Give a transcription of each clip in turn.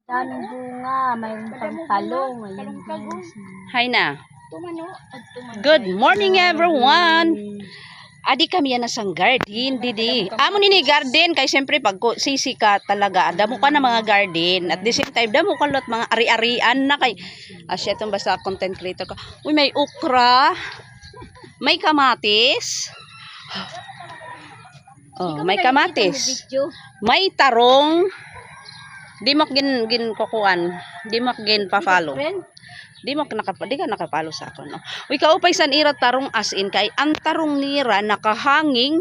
Daming bunga, mayroon pang talong, ayun guys. Hi na. Good morning everyone. Adi kami yan nasang garden, didi. Amo nini garden kay siyempre pag sisi ka talaga, damo ka na mga garden. At the same time, damo ka lot mga ari-arian na kay asya itong basta content creator ka. Uy, may okra, may kamatis. Oh, may kamatis. May tarong. Di mo gin kukuan, di mo gin pa-follow. Di ka nakapalo sa ako, no. Uy, kaupay san ira tarong as in kay ang tarong nira nakahanging.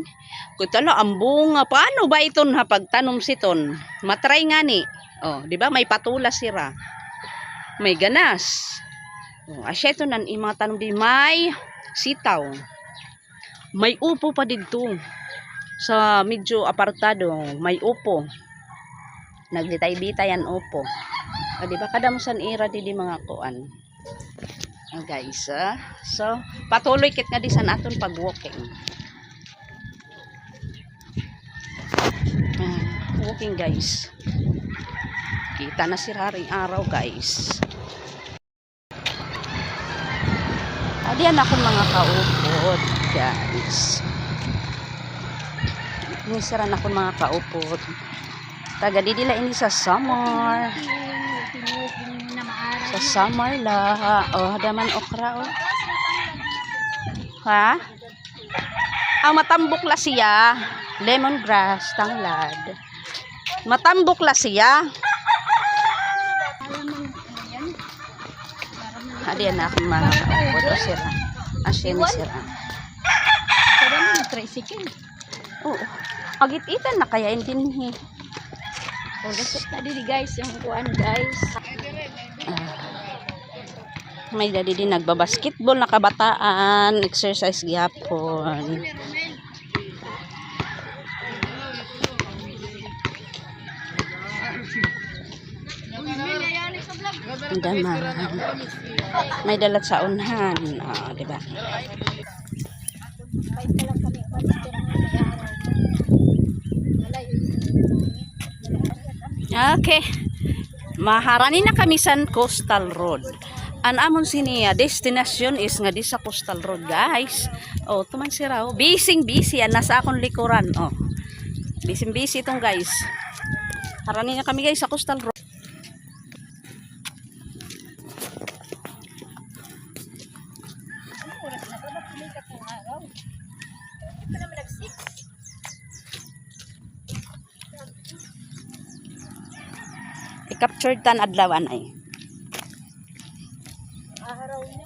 Kutala ang bunga. Paano ba iton ha pagtanom siton? Matry nga ni. Oh, di ba may patulas sira. May ganas. Oh, asya ito nan mga tanom di may sitaw. May upo pa dito. Sa medyo apartado, may upo. Naglitay-bitay yan upo. O, diba kadamusan ira di mga kuan. Guys, so patuloy kit nga di san aton pag walking. Walking guys. Kita na si raring araw guys. Adiyan ako mga kaupod guys. Nisiran ako mga kaupod. Taga didila ini sa summer. Sa summer la. Oh, daman okra oh. Ha? Ang matambok la siya. Lemongrass, tanglad. Matambok la siya. Adiyan na akong mga kaupod. O sira. Asya ni sira. Pero may tricycle. Oo. Agit-itan na kaya hindi. O, gasot na din guys, yung kuan guys. May dadi din nagbabasketball na kabataan, exercise gyapon. Daman. May dalat sa unhan. Oh, diba? Okay. Maharani na kami sa Coastal Road. An amon siniya destination is nga di sa Coastal Road, guys. Oh, tuman sira oh. Busy yan nasa akong likuran, oh. Busy itong guys. Harani na kami guys sa Coastal Road. I-capture tan adlawan ay. Araw niya.